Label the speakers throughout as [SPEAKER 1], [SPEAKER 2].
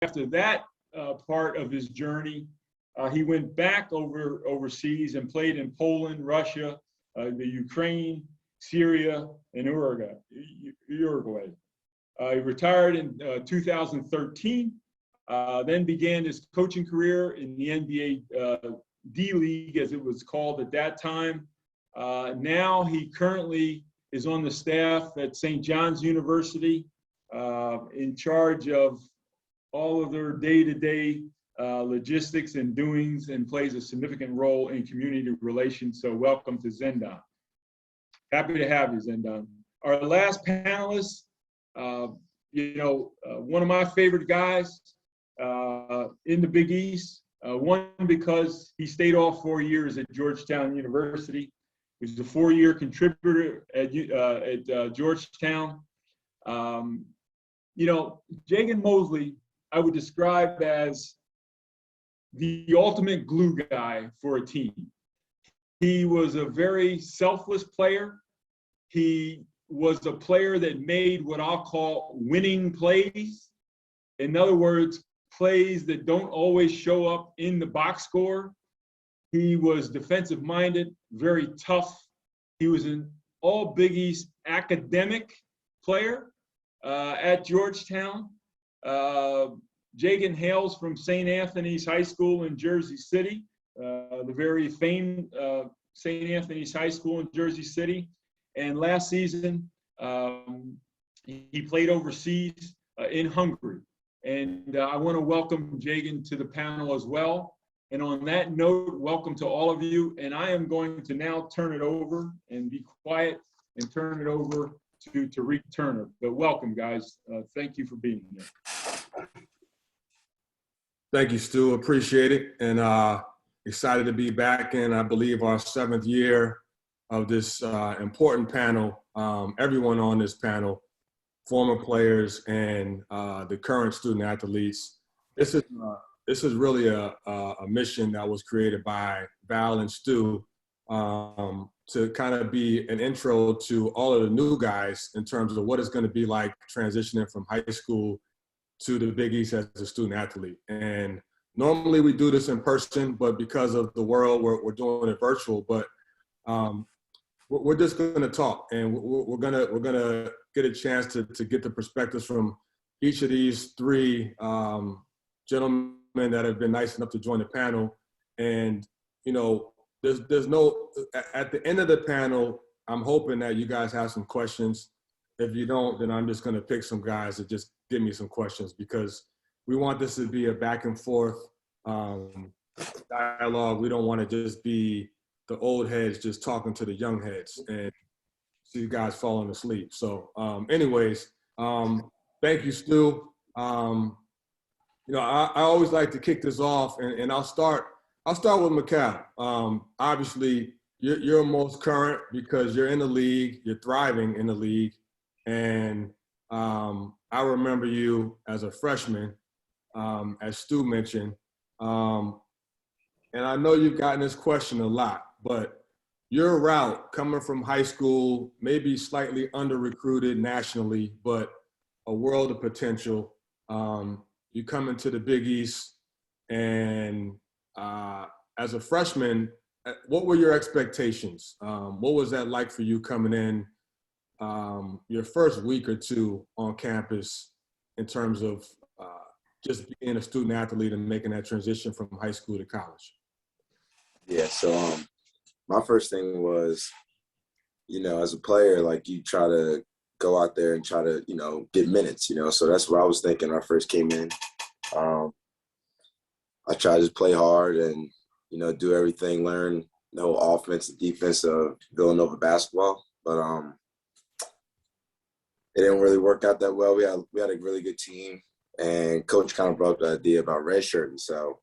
[SPEAKER 1] after that part of his journey, he went back overseas and played in Poland, Russia, the Ukraine, Syria, and Uruguay. He retired in 2013, then began his coaching career in the NBA D-League, as it was called at that time. Now he currently is on the staff at St. John's University, in charge of all of their day-to-day logistics and doings, and plays a significant role in community relations. So welcome to Zendon. Happy to have you, Zendon. Our last panelist, one of my favorite guys in the Big East. One, because he stayed all 4 years at Georgetown University. He was a 4-year contributor at Georgetown. Jagan Mosely, I would describe as the ultimate glue guy for a team. He was a very selfless player. He was a player that made what I'll call winning plays. In other words, plays that don't always show up in the box score. He was defensive minded, very tough. He was an all Big East academic player at Georgetown. Jagen Hales from St. Anthony's High School in Jersey City, the very famed St. Anthony's High School in Jersey City. And last season, he played overseas in Hungary. And I want to welcome Jagen to the panel as well. And on that note, welcome to all of you. And I am going to now turn it over and be quiet and turn it over to Tarik Turner. But welcome, guys. Thank you for being here.
[SPEAKER 2] Thank you, Stu. Appreciate it. And excited to be back in, I believe, our 7th year of this important panel. Everyone on this panel, former players and the current student athletes. This is really a mission that was created by Val and Stu to kind of be an intro to all of the new guys in terms of what it's going to be like transitioning from high school to the Big East as a student athlete. And normally we do this in person, but because of the world, we're doing it virtual. But we're just going to talk, and we're gonna get a chance to get the perspectives from each of these 3 gentlemen that have been nice enough to join the panel. And there's no, at the end of the panel, I'm hoping that you guys have some questions. If you don't, then I'm just going to pick some guys to just give me some questions, because we want this to be a back and forth dialogue. We don't want to just be the old heads just talking to the young heads and see you guys falling asleep. So anyways, thank you, Stu. I always like to kick this off, and I'll start with Mikal. Obviously, you're most current because you're in the league, you're thriving in the league. And I remember you as a freshman, as Stu mentioned. And I know you've gotten this question a lot, but your route coming from high school, maybe slightly under-recruited nationally, but a world of potential. You come into the Big East, and as a freshman, what were your expectations? What was that like for you coming in your first week or 2 on campus in terms of just being a student athlete and making that transition from high school to college?
[SPEAKER 3] Yeah, so my first thing was, as a player, like, you try to go out there and try to, get minutes, so that's what I was thinking when I first came in. I tried to just play hard and, do everything, learn the whole offense and defense of Villanova basketball. But it didn't really work out that well. We had a really good team, and coach kind of brought up the idea about redshirting. So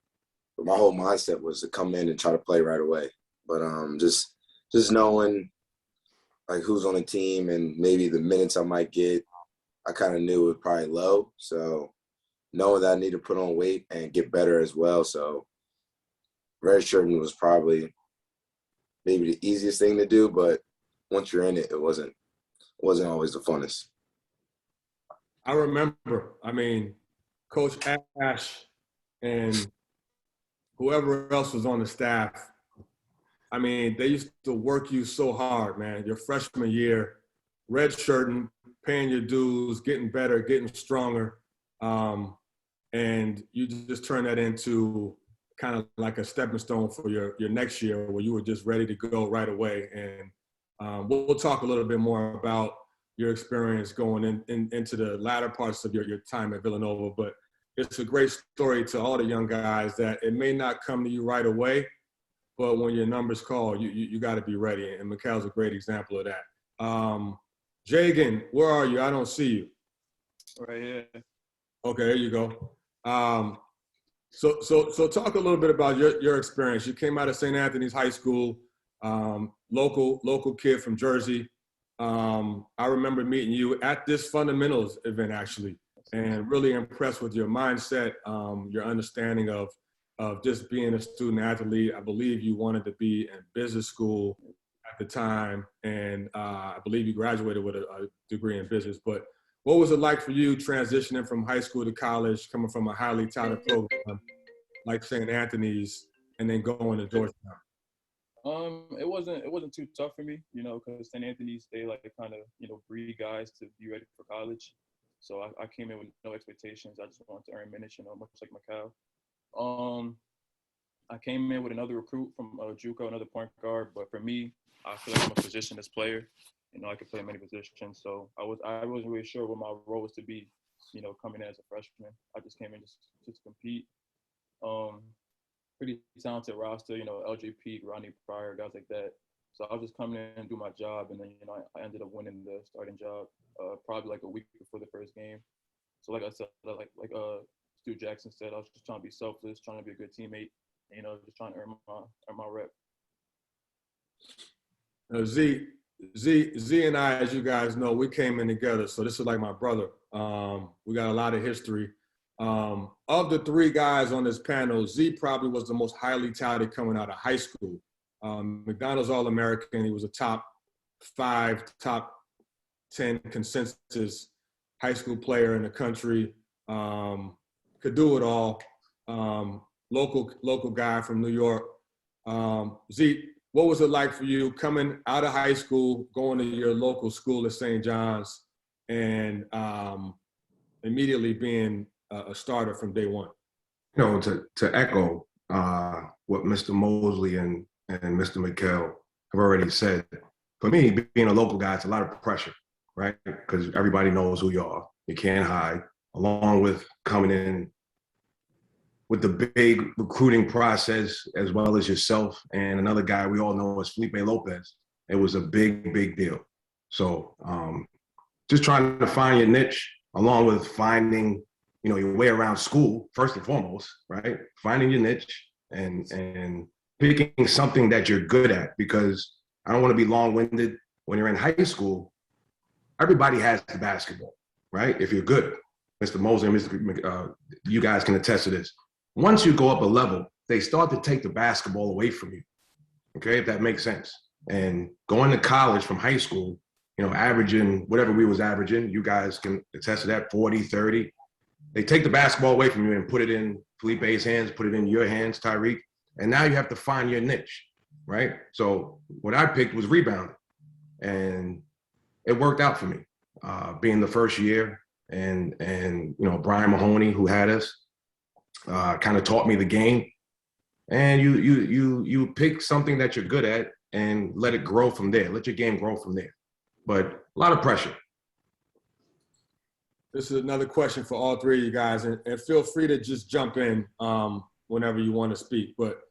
[SPEAKER 3] my whole mindset was to come in and try to play right away. But just knowing, like, who's on the team and maybe the minutes I might get, I kind of knew it was probably low. So knowing that I need to put on weight and get better as well. So redshirting was probably maybe the easiest thing to do, but once you're in it, it wasn't always the funnest.
[SPEAKER 2] I remember, Coach Ash and whoever else was on the staff, I mean, they used to work you so hard, man. Your freshman year, redshirting, paying your dues, getting better, getting stronger. And you just turn that into kind of like a stepping stone for your next year where you were just ready to go right away. And we'll talk a little bit more about your experience going into the latter parts of your time at Villanova. But it's a great story to all the young guys that it may not come to you right away, but when your number's called, you got to be ready. And Mikal's a great example of that. Jagan, where are you? I don't see you.
[SPEAKER 4] Right here.
[SPEAKER 2] Okay, there you go. So talk a little bit about your experience. You came out of St. Anthony's High School, local kid from Jersey. I remember meeting you at this fundamentals event actually, and really impressed with your mindset, your understanding of just being a student athlete. I believe you wanted to be in business school at the time, and I believe you graduated with a degree in business. But what was it like for you transitioning from high school to college, coming from a highly touted program like St. Anthony's, and then going to Georgetown?
[SPEAKER 4] It wasn't too tough for me, you know, because St. Anthony's, they like kind of, you know, breed guys to be ready for college. So I came in with no expectations. I just wanted to earn minutes, you know, much like Mikal. I came in with another recruit from JUCO, another point guard. But for me, I feel like I'm a positionless player. You know, I could play many positions. So I wasn't really sure what my role was to be, you know, coming in as a freshman. I just came in just to compete. Pretty talented roster, you know, LJP, Rodney Pryor, guys like that. So I was just coming in and do my job, and then, you know, I ended up winning the starting job probably like a week before the first game. So like I said, like Stu Jackson said, I was just trying to be selfless, trying to be a good teammate, you know, just trying to earn my rep.
[SPEAKER 2] Z and I, as you guys know, we came in together, so this is like my brother. We got a lot of history. Of the three guys on this panel, Z probably was the most highly touted coming out of high school. McDonald's All-American. He was a top 5, top 10 consensus high school player in the country. Could do it all. Local guy from New York. Z, what was it like for you coming out of high school, going to your local school at St. John's, and immediately being a starter from day one?
[SPEAKER 5] You know, to echo what Mr. Mosley and Mr. Mikal have already said, for me, being a local guy, it's a lot of pressure, right? Because everybody knows who you are. You can't hide. Along with coming in with the big recruiting process, as well as yourself and another guy we all know is Felipe Lopez. It was a big deal. So just trying to find your niche, along with finding, you know, your way around school, first and foremost, right? Finding your niche and picking something that you're good at, because I don't want to be long-winded. When you're in high school, everybody has the basketball, right? If you're good. Mr. Mosley and Mr. You guys can attest to this. Once you go up a level, they start to take the basketball away from you, okay, if that makes sense. And going to college from high school, you know, averaging whatever we was averaging, you guys can attest to that, 40, 30. They take the basketball away from you and put it in Felipe's hands, put it in your hands, Tarik, and now you have to find your niche, right? So what I picked was rebounding, and it worked out for me, being the first year. And you know, Brian Mahoney, who had us, kind of taught me the game. And you pick something that you're good at and let it grow from there. Let your game grow from there. But a lot of pressure.
[SPEAKER 2] This is another question for all three of you guys, and feel free to just jump in whenever you want to speak. But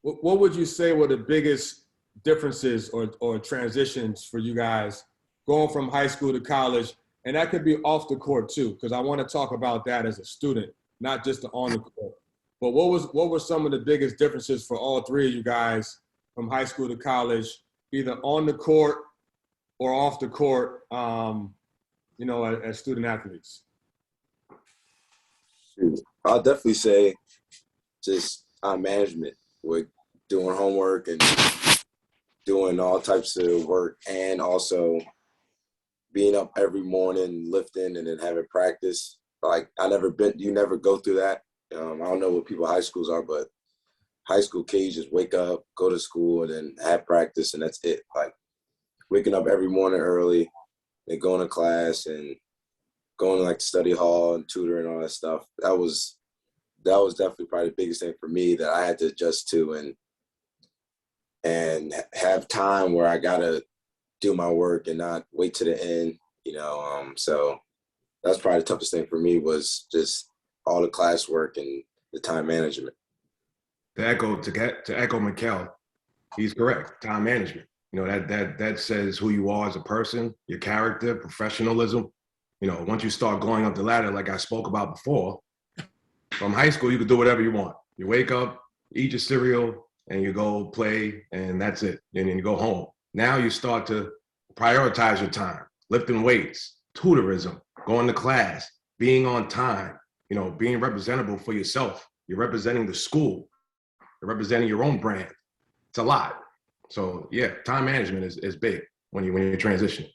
[SPEAKER 2] what would you say were the biggest differences or transitions for you guys going from high school to college? And that could be off the court too, because I want to talk about that as a student, not just the on the court. But what were some of the biggest differences for all three of you guys from high school to college, either on the court or off the court, you know, as student athletes?
[SPEAKER 3] I'll definitely say just management, with doing homework and doing all types of work, and also being up every morning, lifting, and then having practice. like you never go through that. I don't know what people's high schools are, but high school kids just wake up, go to school, and then have practice, and that's it. Like waking up every morning early, then going to class and going to like study hall and tutor and all that stuff. That was definitely probably the biggest thing for me that I had to adjust to and have time where I gotta do my work and not wait to the end. So that's probably the toughest thing for me was just all the classwork and the time management.
[SPEAKER 5] To echo Mikal, he's correct. Time management. That says who you are as a person, your character, professionalism. Once you start going up the ladder, like I spoke about before, from high school, you can do whatever you want. You wake up, eat your cereal, and you go play, and that's it. And then you go home. Now you start to prioritize your time, lifting weights, tutorism, going to class, being on time, being representable for yourself. You're representing the school. You're representing your own brand. It's a lot. So yeah, time management is big when you transition.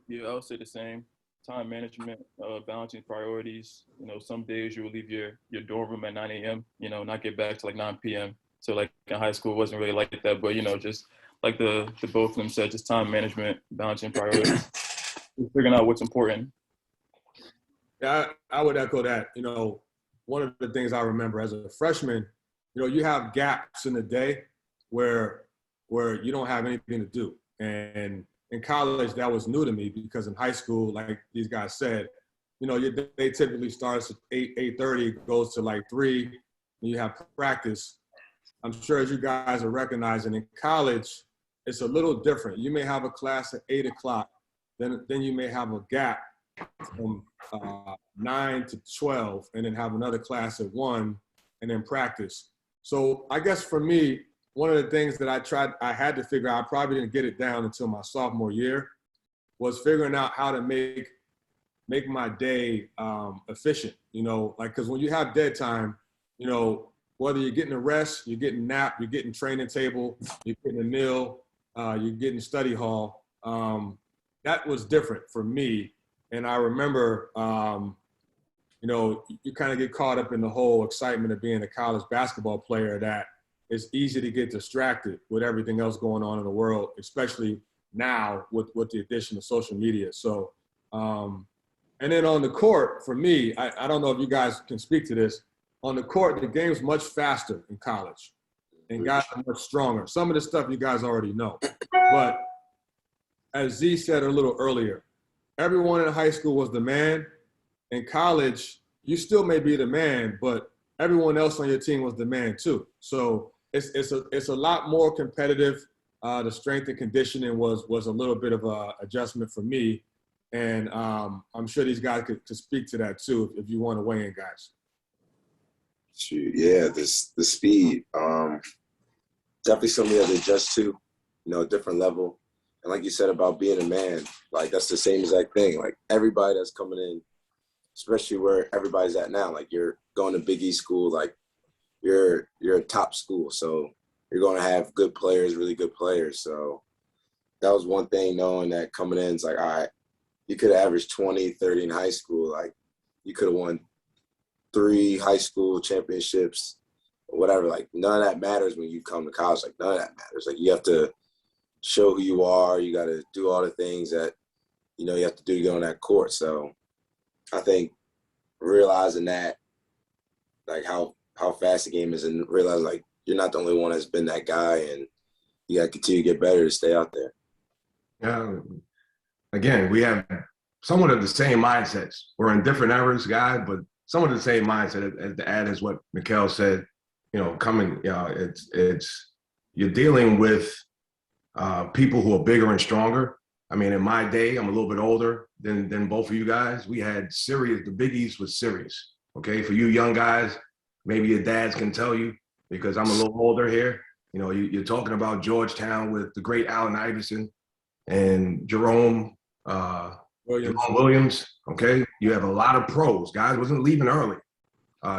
[SPEAKER 4] Yeah, I would say the same. Time management, balancing priorities. Some days you will leave your dorm room at 9 a.m., not get back to like 9 p.m. So like in high school, it wasn't really like that. But, just like the both of them said, just time management, balancing priorities, figuring out what's important.
[SPEAKER 2] Yeah, I would echo that. One of the things I remember as a freshman, you have gaps in the day where you don't have anything to do. And in college, that was new to me because in high school, like these guys said, your day typically starts at 8:30, goes to like 3, and you have practice. I'm sure as you guys are recognizing, in college, it's a little different. You may have a class at 8 o'clock, then you may have a gap from 9 to 12, and then have another class at 1, and then practice. So I guess for me, one of the things that I had to figure out, I probably didn't get it down until my sophomore year, was figuring out how to make my day efficient, because when you have dead time, whether you're getting a rest, you're getting nap, you're getting training table, you're getting a meal, you're getting study hall, that was different for me. And I remember, you kind of get caught up in the whole excitement of being a college basketball player that it's easy to get distracted with everything else going on in the world, especially now with the addition of social media. So, and then on the court, for me, I don't know if you guys can speak to this. On the court, the game's much faster in college, and guys are much stronger. Some of the stuff you guys already know. But as Z said a little earlier, everyone in high school was the man. In college, you still may be the man, but everyone else on your team was the man too. So it's a lot more competitive. The strength and conditioning was a little bit of a adjustment for me. And I'm sure these guys could speak to that too, if you want to weigh in, guys.
[SPEAKER 3] Shoot, yeah, the speed. Definitely something that adjust to, different level. And like you said about being a man, like that's the same exact thing. Like everybody that's coming in, especially where everybody's at now, like you're going to Biggie school, like you're a top school. So you're going to have good players, really good players. So that was one thing, knowing that coming in, it's like, all right, you could have averaged 20, 30 in high school. Like you could have won 3 high school championships, or whatever. Like none of that matters when you come to college. Like none of that matters. Like you have to show who you are. You got to do all the things that, you have to do to get on that court. So I think realizing that, like how fast the game is, and realizing like you're not the only one that's been that guy, and you got to continue to get better to stay out there.
[SPEAKER 5] Yeah. Again, we have somewhat of the same mindsets. We're in different eras, guys, but somewhat of the same mindset. As to add is what Mikal said. It's you're dealing with people who are bigger and stronger. I mean, in my day, I'm a little bit older than both of you guys. We had the Biggies was serious. Okay, for you young guys, maybe your dads can tell you, because I'm a little older here. You're talking about Georgetown with the great Allen Iverson and Jerome Williams. Okay, you have a lot of pros. Guys wasn't leaving early.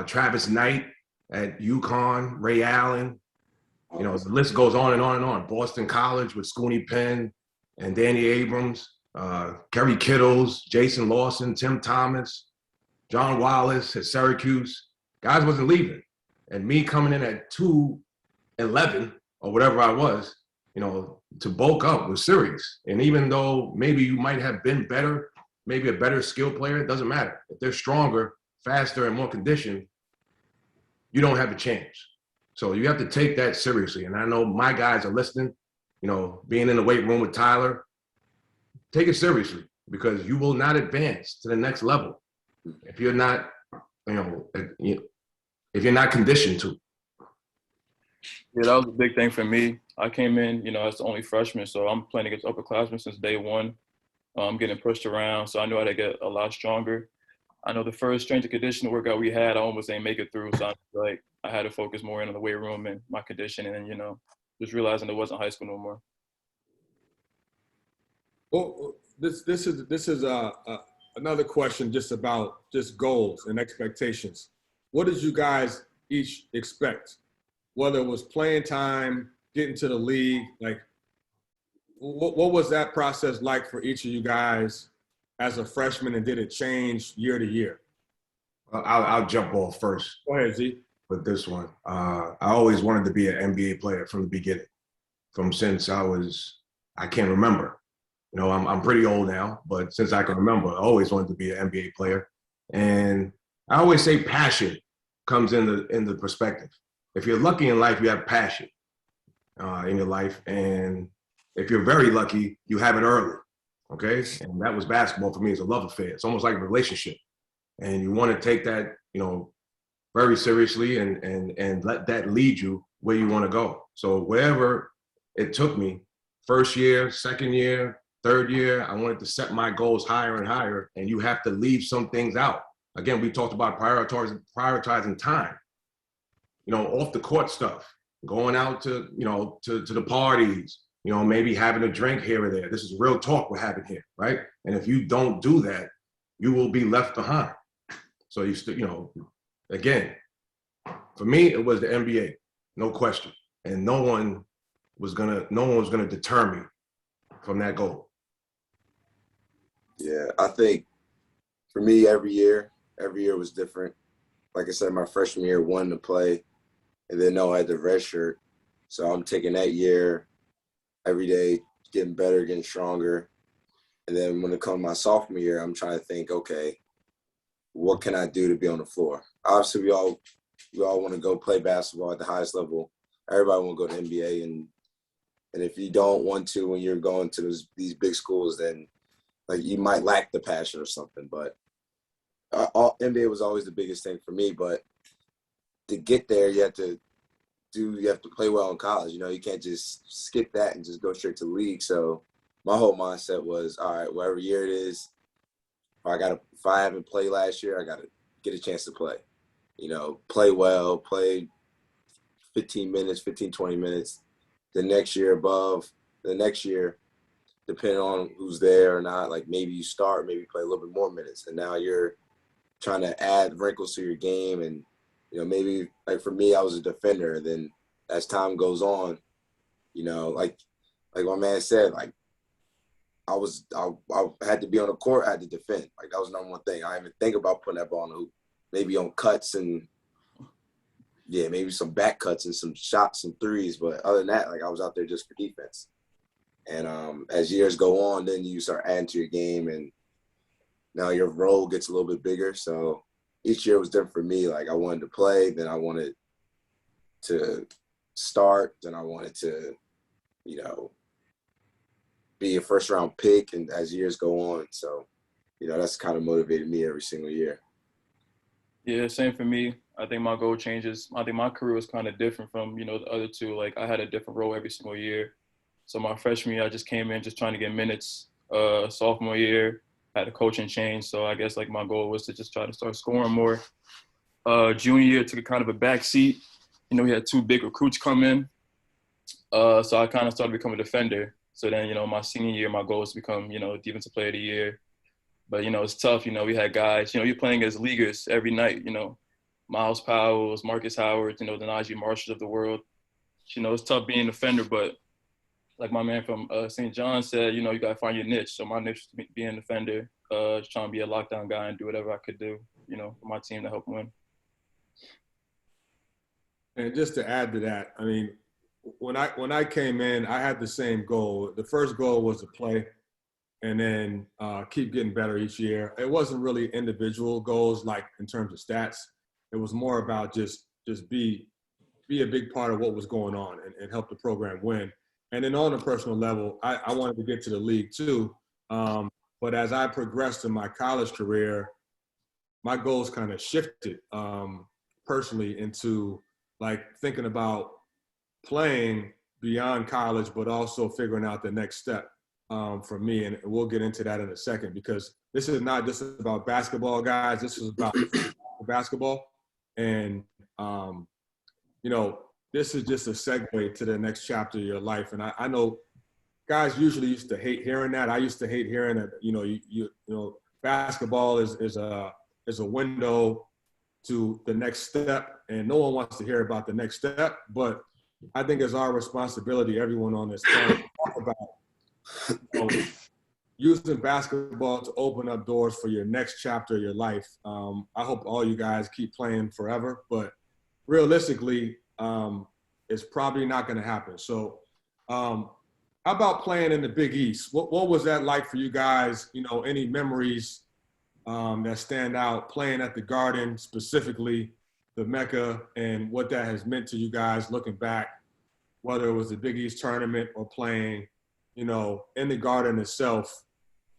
[SPEAKER 5] Travis Knight at UConn, Ray Allen. The list goes on and on and on. Boston College with Scooney Penn and Danny Abrams, Kerry Kittles, Jason Lawson, Tim Thomas. John Wallace at Syracuse. Guys wasn't leaving. And me coming in at 211 or whatever I was, to bulk up was serious. And even though maybe you might have been better, maybe a better skill player, it doesn't matter. If they're stronger, faster, and more conditioned, you don't have a chance. So you have to take that seriously. And I know my guys are listening, being in the weight room with Tyler, take it seriously because you will not advance to the next level if you're not, if you're not conditioned to.
[SPEAKER 4] Yeah, that was a big thing for me. I came in, as the only freshman, so I'm playing against upperclassmen since day one. I'm getting pushed around, so I knew I had to get a lot stronger. I know the first strength and conditioning workout we had, I almost didn't make it through, so I had to focus more in on the weight room and my conditioning, and just realizing it wasn't high school no more.
[SPEAKER 2] Well, this is another question just about just goals and expectations. What did you guys each expect? Whether it was playing time, getting to the league, like what was that process like for each of you guys as a freshman, and did it change year to year?
[SPEAKER 5] I'll jump off first.
[SPEAKER 2] Go ahead, Z.
[SPEAKER 5] With this one, I always wanted to be an NBA player from the beginning, since I can't remember. I'm pretty old now, but since I can remember, I always wanted to be an NBA player. And I always say passion comes in the perspective. If you're lucky in life, you have passion in your life. And if you're very lucky, you have it early, okay? And that was basketball for me. It's a love affair. It's almost like a relationship. And you want to take that, very seriously and let that lead you where you want to go. So wherever it took me, first year, second year, third year, I wanted to set my goals higher and higher, and you have to leave some things out. Again, we talked about prioritizing time, off the court stuff, going out to the parties, maybe having a drink here or there. This is real talk we're having here, right? And if you don't do that, you will be left behind. So again, for me, it was the NBA, no question. And no one was gonna deter me from that goal.
[SPEAKER 3] Yeah, I think for me, every year was different. Like I said, my freshman year, wanted to play, and then I had the red shirt. So I'm taking that year every day, getting better, getting stronger. And then when it comes to my sophomore year, I'm trying to think, okay, what can I do to be on the floor? Obviously, we all want to go play basketball at the highest level. Everybody want to go to NBA, and if you don't want to when you're going to these big schools, then you might lack the passion or something. But NBA was always the biggest thing for me. But to get there, you have to play well in college. You can't just skip that and just go straight to the league. So my whole mindset was, all right, whatever year it is, if I haven't played last year, I got to get a chance to play. Play well, play 15 minutes, 15, 20 minutes. The next year, depending on who's there or not, maybe you start, maybe play a little bit more minutes. And now you're trying to add wrinkles to your game. And, maybe for me, I was a defender. And then as time goes on, like my man said, I had to be on the court, I had to defend. That was the number one thing. I didn't even think about putting that ball in the hoop. Maybe on cuts and, maybe some back cuts and some shots, some threes. But other than that, I was out there just for defense. And as years go on, then you start adding to your game, and now your role gets a little bit bigger. So each year was different for me. I wanted to play, then I wanted to start, then I wanted to, be a first-round pick, and as years go on. So, that's kind of motivated me every single year.
[SPEAKER 4] Yeah, same for me. I think my goal changes. I think my career was kind of different from, the other two. I had a different role every single year. So my freshman year, I just came in just trying to get minutes. Sophomore year, had a coaching change. So I guess my goal was to just try to start scoring more. Junior year took a kind of a back seat. We had two big recruits come in. So I kind of started becoming a defender. So then, my senior year, my goal was to become, defensive player of the year. But, it's tough. We had guys, you're playing as leaguers every night, Miles Powell's, Marcus Howard, the Najee Marshalls of the world. It's tough being a defender, but like my man from St. John said, you got to find your niche. So my niche is being a defender, trying to be a lockdown guy and do whatever I could do. for my team to help win.
[SPEAKER 2] And just to add to that, I mean, when I came in, I had the same goal. The first goal was to play and then keep getting better each year. It wasn't really individual goals like in terms of stats. It was more about just be a big part of what was going on and help the program win. And then on a personal level, I wanted to get to the league too. But as I progressed in my college career, my goals kind of shifted personally into like thinking about playing beyond college, but also figuring out the next step for me. And we'll get into that in a second, because this is not just about basketball, guys. This is about basketball. And, this is just a segue to the next chapter of your life. And I know guys usually used to hate hearing that. I used to hate hearing that, basketball is a window to the next step, and no one wants to hear about the next step. But I think it's our responsibility, everyone on this panel, to talk about using basketball to open up doors for your next chapter of your life. I hope all you guys keep playing forever, but realistically, it's probably not going to happen. So how about playing in the Big East? What was that like for you guys? Any memories that stand out playing at the Garden, specifically the Mecca, and what that has meant to you guys looking back, whether it was the Big East tournament or playing, in the Garden itself?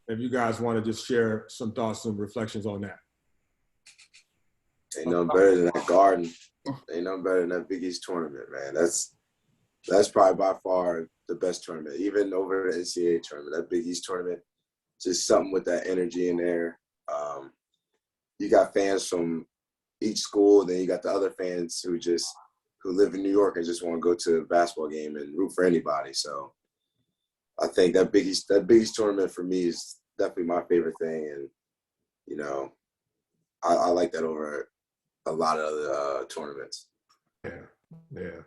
[SPEAKER 2] If you guys want to just share some thoughts and reflections on that.
[SPEAKER 3] Ain't no better than that Garden. Ain't no better than that Big East tournament, man. That's probably by far the best tournament, even over the NCAA tournament. That Big East tournament, just something with that energy in there. You got fans from each school, then you got the other fans who live in New York and just want to go to a basketball game and root for anybody. So I think that Big East tournament for me is definitely my favorite thing, and I like that over a lot of other tournaments.
[SPEAKER 5] Yeah.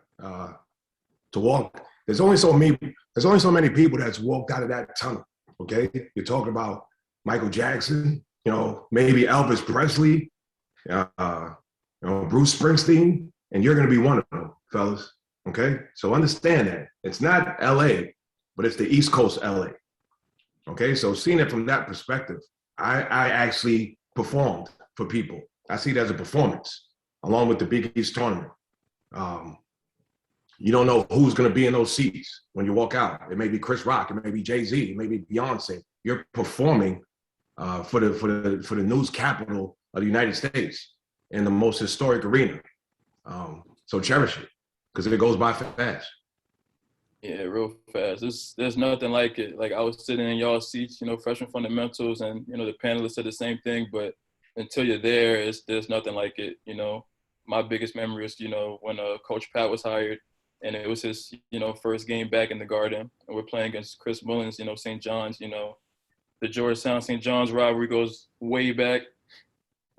[SPEAKER 5] To walk, there's only so many people that's walked out of that tunnel. Okay, you're talking about Michael Jackson, maybe Elvis Presley, Bruce Springsteen, and you're going to be one of them, fellas. Okay, so understand that it's not L.A., but it's the East Coast L.A. Okay, so seeing it from that perspective, I actually performed for people. I see it as a performance, along with the Big East tournament. You don't know who's going to be in those seats when you walk out. It may be Chris Rock, it may be Jay-Z, it may be Beyonce. You're performing for the news capital of the United States in the most historic arena. So cherish it, because it goes by fast.
[SPEAKER 4] Yeah, real fast. There's nothing like it. Like, I was sitting in y'all seats, freshman fundamentals, and the panelists said the same thing. But until you're there, there's nothing like it. My biggest memory is when Coach Pat was hired, and it was his first game back in the Garden, and we're playing against Chris Mullins, St. John's. The Georgetown St. John's rivalry goes way back,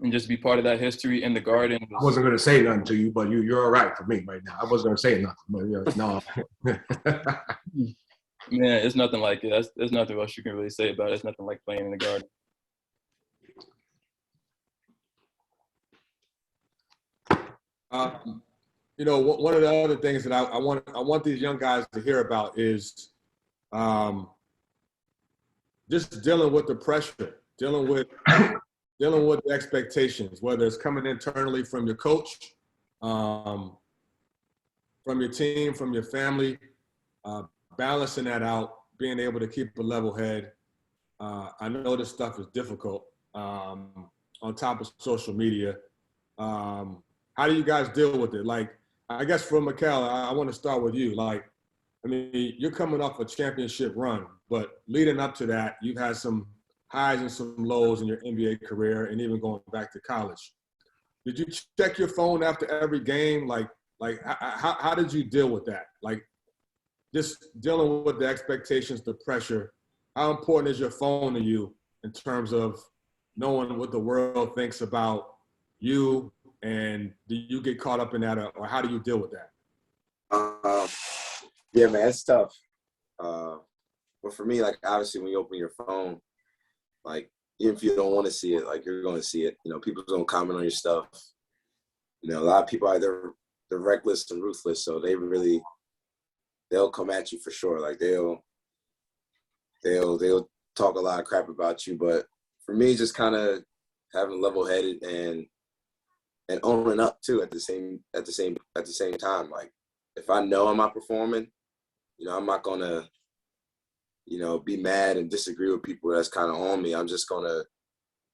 [SPEAKER 4] and just be part of that history in the Garden.
[SPEAKER 5] I wasn't going to say nothing to you, but you're all right for me right now. I wasn't going to say nothing, but no.
[SPEAKER 4] Man, it's nothing like it. There's nothing else you can really say about it. It's nothing like playing in the Garden.
[SPEAKER 2] One of the other things that I want these young guys to hear about is just dealing with the pressure, dealing with the expectations, whether it's coming internally from your coach, from your team, from your family, balancing that out, being able to keep a level head. I know this stuff is difficult on top of social media. How do you guys deal with it? Like, I guess for Mikal, I want to start with you. Like, I mean, you're coming off a championship run, but leading up to that, you've had some highs and some lows in your NBA career, and even going back to college. Did you check your phone after every game? Like how did you deal with that? Like, just dealing with the expectations, the pressure. How important is your phone to you in terms of knowing what the world thinks about you? And do you get caught up in that, or how do you deal with that?
[SPEAKER 3] Yeah, man, it's tough. But for me, like, obviously when you open your phone, like, even if you don't want to see it, like you're going to see it. You know, people's going to comment on your stuff. You know, a lot of people they're reckless and ruthless, so they'll come at you for sure. Like they'll talk a lot of crap about you. But for me, just kind of having level-headed and owning up too at the same time. Like if I know I'm not performing, you know, I'm not gonna, you know, be mad and disagree with people that's kind of on me. I'm just gonna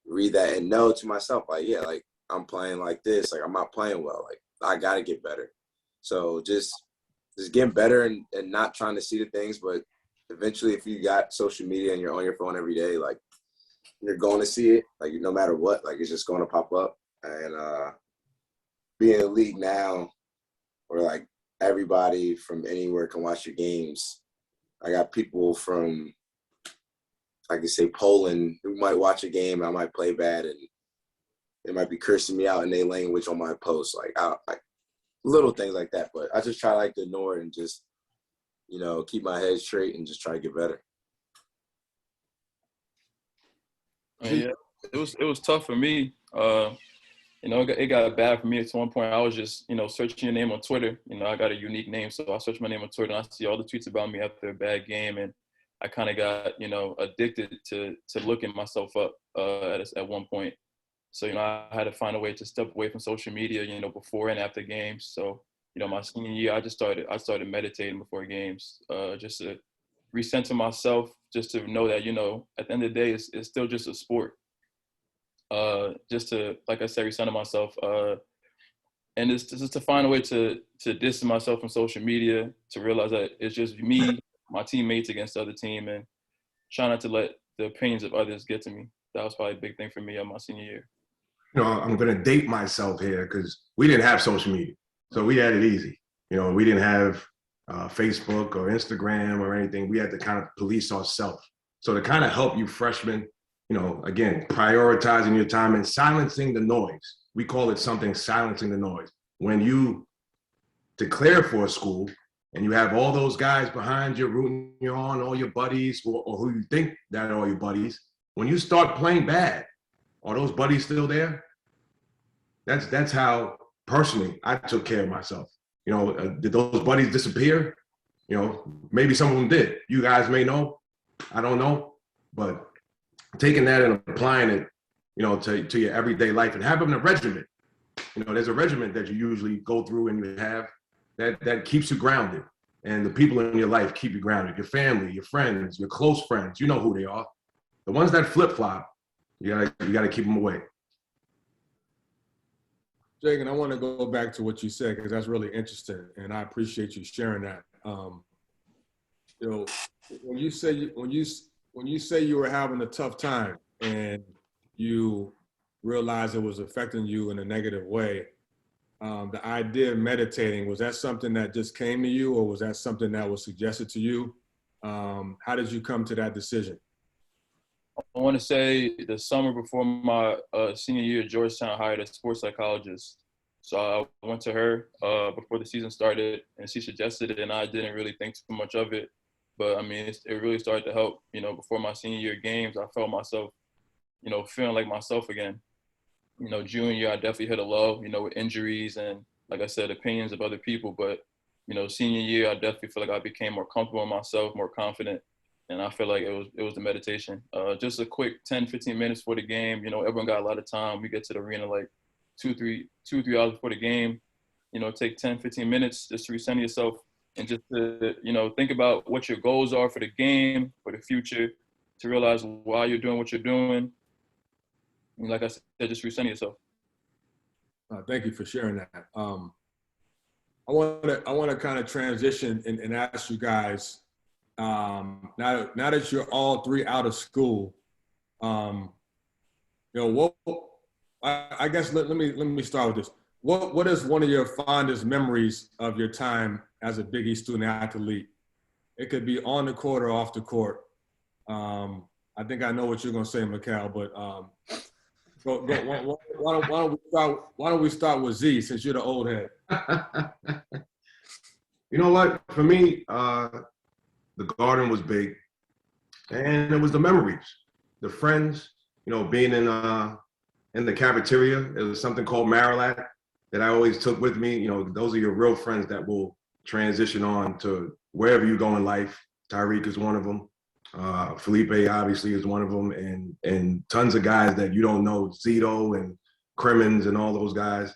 [SPEAKER 3] read that and know to myself, like, yeah, like I'm playing like this, like I'm not playing well, like I gotta get better. So just getting better and not trying to see the things, but eventually if you got social media and you're on your phone every day, like you're going to see it, like no matter what, like it's just going to pop up. And being in the league now where like everybody from anywhere can watch your games. I got people from, I can say Poland, who might watch a game, I might play bad, and they might be cursing me out in their language on my post. Like little things like that. But I just try like to ignore it and just, you know, keep my head straight and just try to get better.
[SPEAKER 4] Yeah, it was tough for me. You know, it got bad for me. At one point, I was just, you know, searching your name on Twitter. You know, I got a unique name, so I searched my name on Twitter, and I see all the tweets about me after a bad game, and I kind of got, you know, addicted to looking myself up at one point. So, you know, I had to find a way to step away from social media, you know, before and after games. So, you know, my senior year, I started meditating before games, just to recenter myself, just to know that, you know, at the end of the day, it's still just a sport. Just to, like I said, recenter myself, and it's just to find a way to distance myself from social media, to realize that it's just me, my teammates against the other team, and try not to let the opinions of others get to me. That was probably a big thing for me in my senior year.
[SPEAKER 5] You know, I'm going to date myself here because we didn't have social media. So we had it easy. You know, we didn't have Facebook or Instagram or anything. We had to kind of police ourselves. So to kind of help you freshmen, you know, again, prioritizing your time and silencing the noise. We call it something, silencing the noise. When you declare for a school and you have all those guys behind you rooting you on, all your buddies or who you think that are your buddies, when you start playing bad, are those buddies still there? That's how, personally, I took care of myself. You know, did those buddies disappear? You know, maybe some of them did. You guys may know. I don't know. But taking that and applying it, you know, to your everyday life and having a regimen. You know, there's a regimen that you usually go through and you have that keeps you grounded. And the people in your life keep you grounded. Your family, your friends, your close friends, you know who they are. The ones that flip-flop, you gotta keep them away.
[SPEAKER 2] Jagan, I want to go back to what you said because that's really interesting, and I appreciate you sharing that. You know, when you say you were having a tough time and you realized it was affecting you in a negative way, the idea of meditating, was that something that just came to you, or was that something that was suggested to you? How did you come to that decision?
[SPEAKER 4] I want to say the summer before my senior year, Georgetown hired a sports psychologist. So I went to her before the season started, and she suggested it, and I didn't really think too much of it. But, I mean, it really started to help. You know, before my senior year games, I felt myself, you know, feeling like myself again. You know, junior year, I definitely hit a low, you know, with injuries and, like I said, opinions of other people. But, you know, senior year, I definitely feel like I became more comfortable in myself, more confident. And I feel like it was the meditation. Just a quick 10, 15 minutes for the game. You know, everyone got a lot of time. We get to the arena like 2-3 hours before the game. You know, take 10, 15 minutes just to recenter yourself and just to, you know, think about what your goals are for the game, for the future, to realize why you're doing what you're doing. And like I said, just recenter yourself.
[SPEAKER 2] Thank you for sharing that. I want to kind of transition and ask you guys, now that you're all three out of school, you know, I guess let me start with this. What is one of your fondest memories of your time as a Biggie student athlete? It could be on the court or off the court. I think I know what you're gonna say, Mikal, but why don't we start with Z, since you're the old head?
[SPEAKER 5] You know what? For me, the garden was big, and it was the memories, the friends, being in the cafeteria, it was something called Marilat that I always took with me. Those are your real friends that will transition on to wherever you go in life. Tarik is one of them. Felipe obviously is one of them, and tons of guys that you don't know, Zito and Crimmins and all those guys.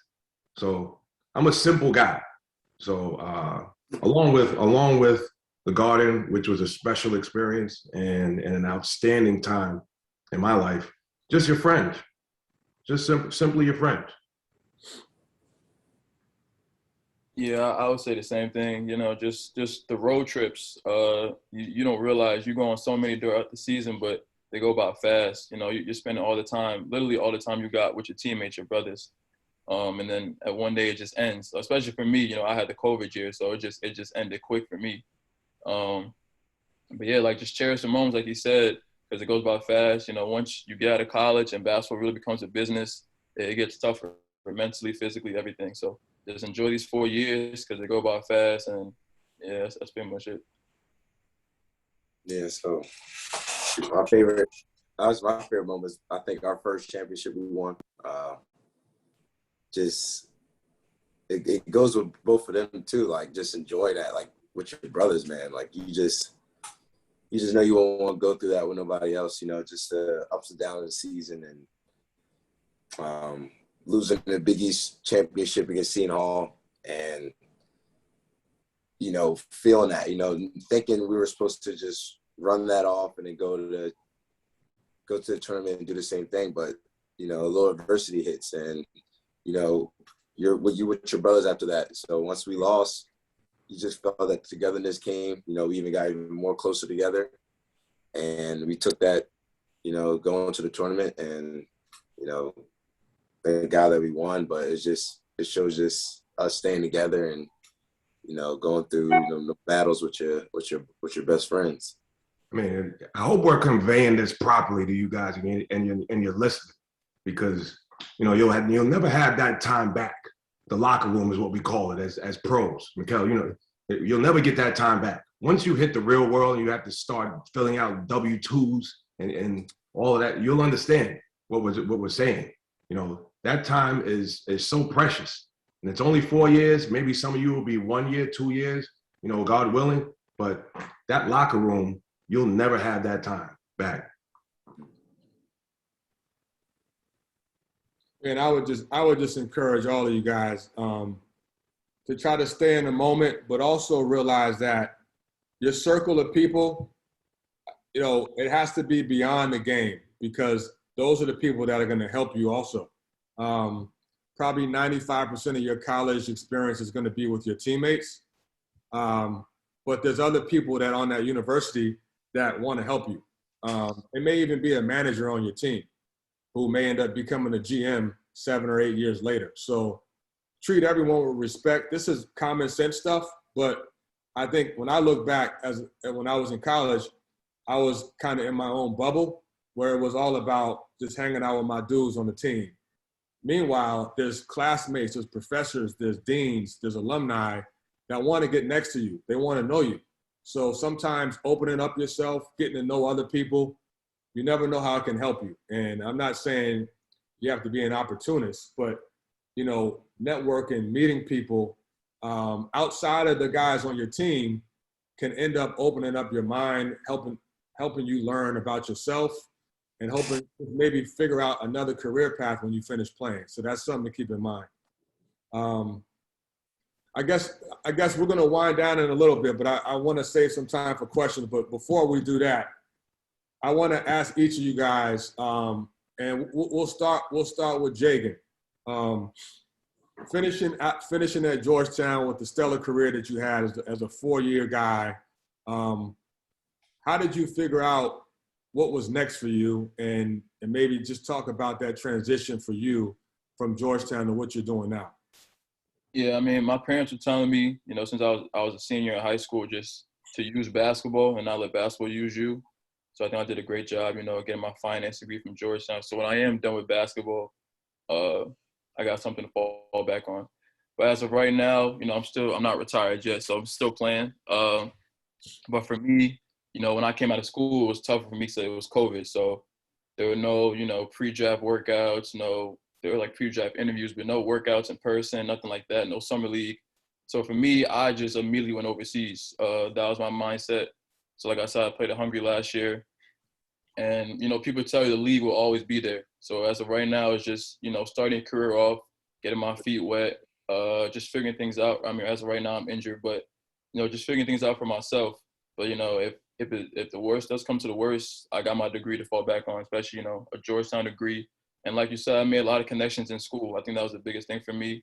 [SPEAKER 5] So I'm a simple guy. So along with the Garden, which was a special experience and an outstanding time in my life, just your friends, just simply your friends.
[SPEAKER 4] Yeah, I would say the same thing. Just the road trips. You don't realize you go on so many throughout the season, but they go by fast. You're spending all the time, literally all the time you got with your teammates, your brothers. And then at one day it just ends. Especially for me, I had the COVID year, so it just ended quick for me. But yeah, like just cherish the moments, like you said, because it goes by fast. Once you get out of college and basketball really becomes a business, it gets tougher mentally, physically, everything. So just enjoy these 4 years because they go by fast, and yeah, that's pretty much it.
[SPEAKER 3] Yeah, so my favorite moment. I think our first championship we won. It goes with both of them too. Like just enjoy that, like with your brothers, man. Like you just know you won't want to go through that with nobody else. Just the ups and downs of the season and losing the Big East championship against Seton Hall, and feeling that, thinking we were supposed to just run that off and then go to the tournament and do the same thing, but a little adversity hits, and you're with your brothers after that. So once we lost, you just felt that togetherness came. We even got even more closer together, and we took that, going to the tournament, and thank God that we won. But it shows just us staying together and going through the battles with your best friends.
[SPEAKER 5] I mean, I hope we're conveying this properly to you guys and you're listening, because you'll never have that time back. The locker room is what we call it as pros. Mikal, you'll never get that time back. Once you hit the real world and you have to start filling out W-2s and all of that, you'll understand what we're saying. That time is so precious. And it's only 4 years. Maybe some of you will be 1 year, 2 years, God willing. But that locker room, you'll never have that time back.
[SPEAKER 2] And I would just encourage all of you guys to try to stay in the moment, but also realize that your circle of people, it has to be beyond the game, because those are the people that are going to help you also. Probably 95% of your college experience is going to be with your teammates. But there's other people that on that university that want to help you. It may even be a manager on your team who may end up becoming a GM 7 or 8 years later. So treat everyone with respect. This is common sense stuff, but I think when I look back when I was in college, I was kind of in my own bubble where it was all about just hanging out with my dudes on the team. Meanwhile, there's classmates, there's professors, there's deans, there's alumni that want to get next to you. They want to know you. So sometimes opening up yourself, getting to know other people, you never know how it can help you. And I'm not saying you have to be an opportunist, but, networking, meeting people outside of the guys on your team can end up opening up your mind, helping you learn about yourself, and hoping maybe figure out another career path when you finish playing. So that's something to keep in mind. I guess we're going to wind down in a little bit, but I want to save some time for questions. But before we do that, I want to ask each of you guys, and we'll start with Jagen. Finishing at Georgetown with the stellar career that you had as a 4-year guy, how did you figure out what was next for you, and maybe just talk about that transition for you from Georgetown to what you're doing now?
[SPEAKER 4] Yeah, I mean, my parents were telling me, since I was a senior in high school, just to use basketball and not let basketball use you. So I think I did a great job, getting my finance degree from Georgetown. So when I am done with basketball, I got something to fall back on. But as of right now, I'm not retired yet, so I'm still playing. But for me, when I came out of school, it was tough for me because it was COVID. So there were no, pre-draft workouts, there were like pre-draft interviews, but no workouts in person, nothing like that, no summer league. So for me, I just immediately went overseas. That was my mindset. So like I said, I played at Hungary last year. And, people tell you the league will always be there. So as of right now, it's just, starting a career off, getting my feet wet, just figuring things out. I mean, as of right now, I'm injured, but, just figuring things out for myself. But, if the worst does come to the worst, I got my degree to fall back on, especially, a Georgetown degree. And like you said, I made a lot of connections in school. I think that was the biggest thing for me,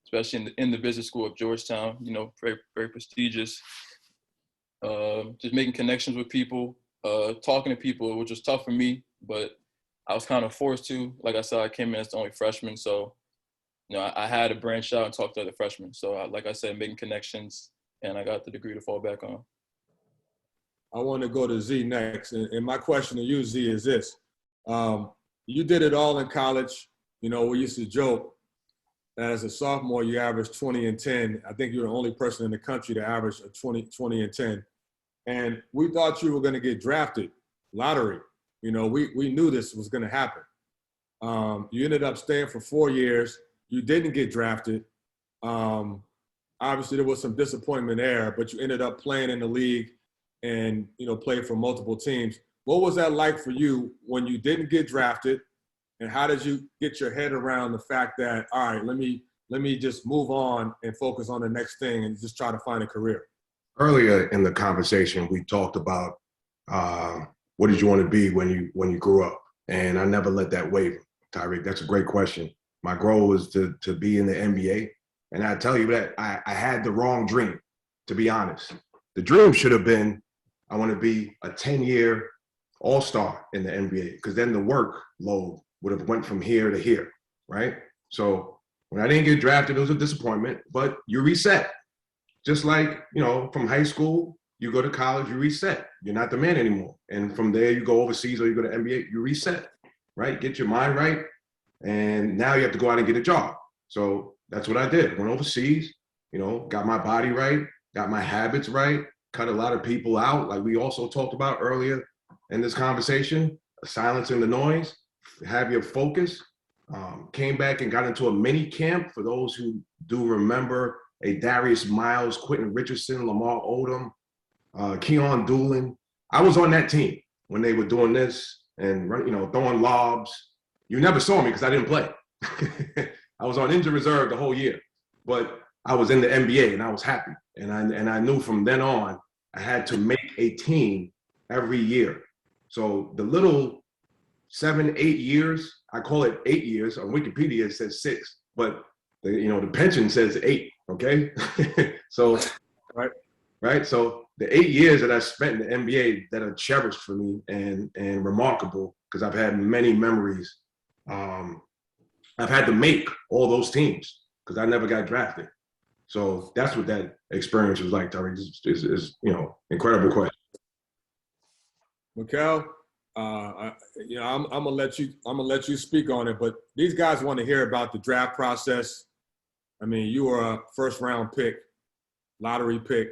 [SPEAKER 4] especially in the business school of Georgetown, very, very prestigious. Just making connections with people, talking to people, which was tough for me, but I was kind of forced to. Like I said, I came in as the only freshman, so I had to branch out and talk to other freshmen. So like I said, making connections, and I got the degree to fall back on.
[SPEAKER 2] I want to go to Z next, and my question to you, Z, is this. You did it all in college. We used to joke that as a sophomore, you averaged 20 and 10. I think you're the only person in the country to average a 20 and 10. And we thought you were going to get drafted, lottery. We knew this was going to happen. You ended up staying for 4 years. You didn't get drafted. Obviously, there was some disappointment there, but you ended up playing in the league and, played for multiple teams. What was that like for you when you didn't get drafted? And how did you get your head around the fact that, all right, let me just move on and focus on the next thing and just try to find a career?
[SPEAKER 5] Earlier in the conversation, we talked about what did you want to be when you grew up? And I never let that waver, Tarik. That's a great question. My goal was to be in the NBA. And I tell you that I had the wrong dream, to be honest. The dream should have been, I want to be a 10-year all-star in the NBA, because then the workload would have went from here to here, right? So when I didn't get drafted, it was a disappointment, but you reset. Just like, from high school, you go to college, you reset. You're not the man anymore. And from there, you go overseas or you go to NBA, you reset, right? Get your mind right. And now you have to go out and get a job. So that's what I did. Went overseas, got my body right, got my habits right, cut a lot of people out, like we also talked about earlier in this conversation, silencing the noise, have your focus. Came back and got into a mini camp, for those who do remember, a Darius Miles, Quentin Richardson, Lamar Odom, Keon Doolin. I was on that team when they were doing this and, throwing lobs. You never saw me because I didn't play. I was on injured reserve the whole year, but I was in the NBA and I was happy. And I knew from then on, I had to make a team every year. So the little 7, 8 years, I call it 8 years. On Wikipedia, it says 6, but the pension says 8. Okay. So, right. So the 8 years that I spent in the NBA that are cherished for me and remarkable, because I've had many memories. I've had to make all those teams because I never got drafted. So that's what that experience was like, Tarik. Is incredible question.
[SPEAKER 2] Mikal, I'm gonna let you speak on it, but these guys want to hear about the draft process. I mean, you were a first-round pick, lottery pick.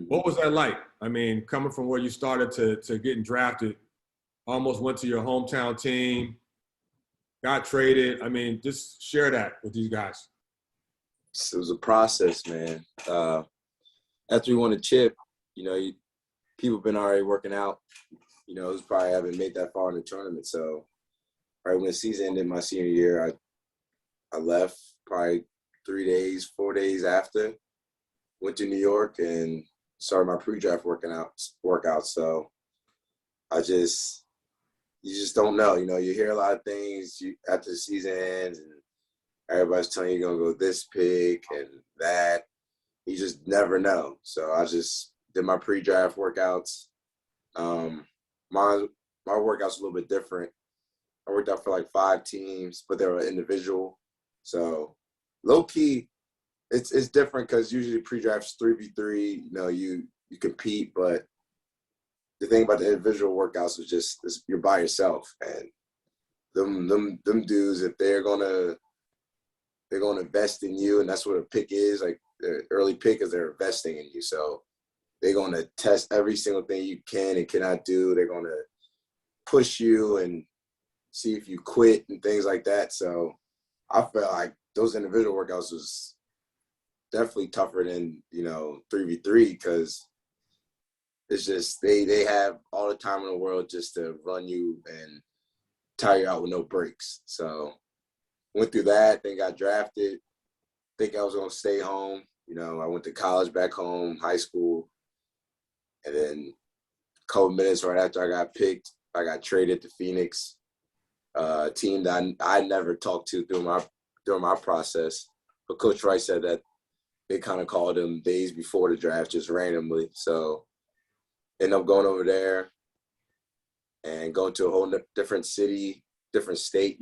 [SPEAKER 2] What was that like? I mean, coming from where you started to getting drafted, almost went to your hometown team, got traded. I mean, just share that with these guys.
[SPEAKER 3] It was a process, man. After we won a chip, people been already working out. Who's probably haven't made that far in the tournament. So, right when the season ended my senior year, I left probably 4 days after. Went to New York and started my pre-draft workout. So, you just don't know. You hear a lot of things after the season ends, and everybody's telling you you're gonna go this pick and that. You just never know. So I just did my pre-draft workouts. My workouts a little bit different. I worked out for like 5 teams, but they were individual. So low key, it's different because usually pre-draft's 3v3. You compete, but the thing about the individual workouts is you're by yourself, and them dudes, if they're gonna invest in you, and that's what a pick is. Like the early pick is they're investing in you, so they're gonna test every single thing you can and cannot do. They're gonna push you, and see if you quit and things like that. So I felt like those individual workouts was definitely tougher than, 3v3 because it's just they have all the time in the world just to run you and tire you out with no breaks. So went through that, then got drafted. Think I was going to stay home. I went to college back home, high school. And then a couple minutes right after I got picked, I got traded to Phoenix, a team that I never talked to during my process. But Coach Wright said that they kind of called him days before the draft just randomly. So ended up going over there and going to a whole different city, different state.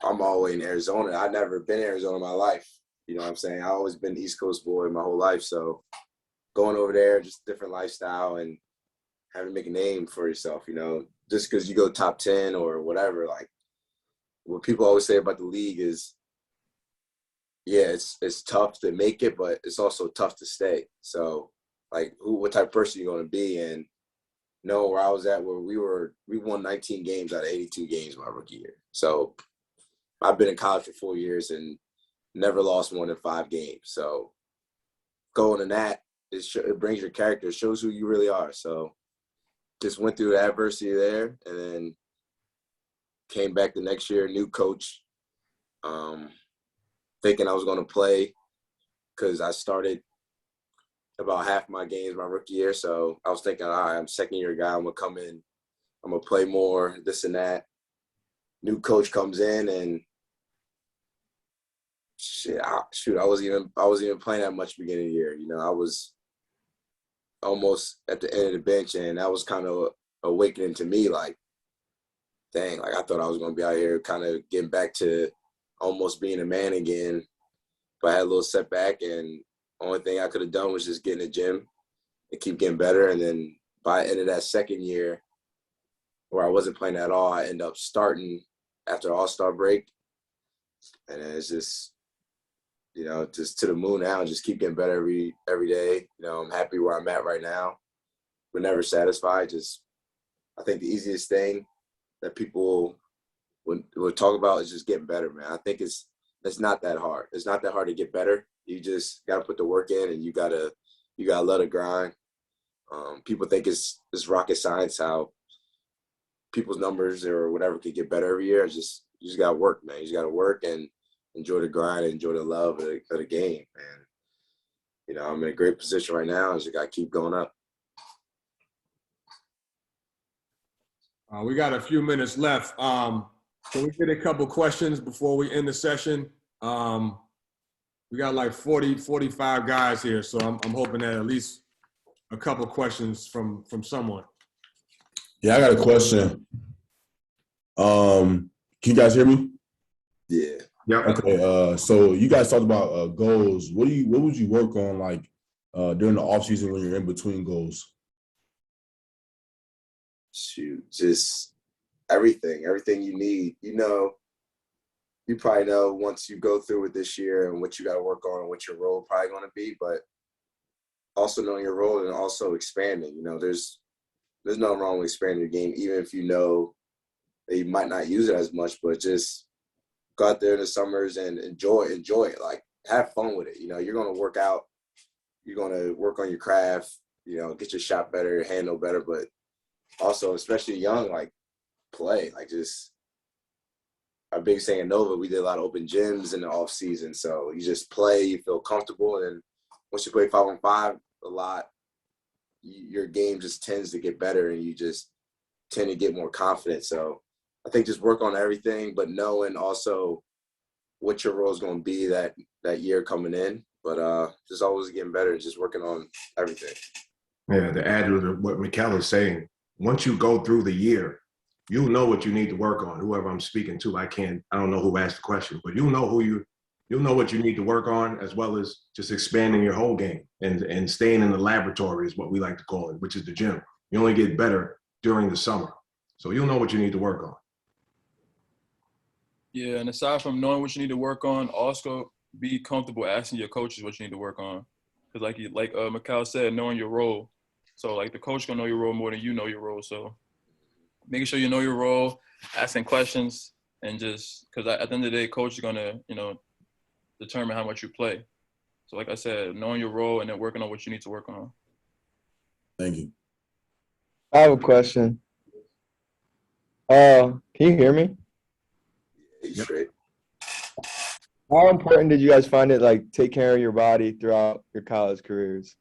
[SPEAKER 3] I'm all the way in Arizona. I've never been in Arizona in my life. You know what I'm saying? I've always been an East Coast boy my whole life. So going over there, just different lifestyle and having to make a name for yourself, just because you go top 10 or whatever. Like what people always say about the league is, yeah, it's tough to make it, but it's also tough to stay. So like what type of person you're going to be. And where I was at, where we won 19 games out of 82 games my rookie year. So I've been in college for 4 years and never lost more than 5 games. So going in that, it brings your character, it shows who you really are. So just went through the adversity there and then came back the next year, new coach, thinking I was going to play because I started about half my games my rookie year. So I was thinking, all right, I'm a second-year guy. I'm going to come in. I'm going to play more, this and that. New coach comes in and I wasn't even playing that much beginning of the year. I was almost at the end of the bench, and that was kind of awakening to me, like, dang, like I thought I was going to be out here kind of getting back to almost being a man again. But I had a little setback, and only thing I could have done was just get in the gym and keep getting better. And then by the end of that second year, where I wasn't playing at all, I ended up starting after All-Star break. And then it's just, just to the moon now and just keep getting better every day. I'm happy where I'm at right now, but never satisfied. I think the easiest thing that people would talk about is just getting better, man. I think it's not that hard. It's not that hard to get better. You just got to put the work in, and you gotta let it grind. People think it's rocket science how people's numbers or whatever could get better every year. You just got to work, man. You just got to work and enjoy the grind and enjoy the love of the game. And, I'm in a great position right now. I just got to keep going up.
[SPEAKER 2] We got a few minutes left. Can we get a couple questions before we end the session? We got like 40, 45 guys here, so I'm hoping that at least a couple questions from someone.
[SPEAKER 6] Yeah, I got a question. Can you guys hear me?
[SPEAKER 3] Yeah.
[SPEAKER 5] Yeah.
[SPEAKER 6] Okay. So you guys talked about goals. What would you work on like during the off season when you're in between goals?
[SPEAKER 3] Shoot, just everything you need. You probably know once you go through it this year and what you got to work on and what your role probably going to be, but also knowing your role and also expanding. There's nothing wrong with expanding your game, even if you know that you might not use it as much, but just go out there in the summers and enjoy it. Like, have fun with it. You're going to work out. You're going to work on your craft, get your shot better, handle better, but also, especially young, like, play. Like, just our biggest thing at Nova, we did a lot of open gyms in the off season. So you just play, you feel comfortable, and once you play 5-on-5 a lot, your game just tends to get better, and you just tend to get more confident. So I think just work on everything, but knowing also what your role is going to be that year coming in. But just always getting better and just working on everything.
[SPEAKER 5] Yeah, to add to what Mikal is saying, once you go through the year, you'll know what you need to work on. Whoever I'm speaking to, I don't know who asked the question, but you'll know what you need to work on, as well as just expanding your whole game and staying in the laboratory is what we like to call it, which is the gym. You only get better during the summer. So you'll know what you need to work on.
[SPEAKER 4] Yeah, and aside from knowing what you need to work on, also be comfortable asking your coaches what you need to work on. Because like Mikal said, knowing your role. So like the coach gonna know your role more than you know your role. So making sure you know your role, asking questions, and just because at the end of the day, coach is gonna determine how much you play. So like I said, knowing your role and then working on what you need to work on.
[SPEAKER 6] Thank you.
[SPEAKER 7] I have a question. Can you hear me?
[SPEAKER 3] He's straight.
[SPEAKER 7] How important did you guys find it, like, take care of your body throughout your college careers?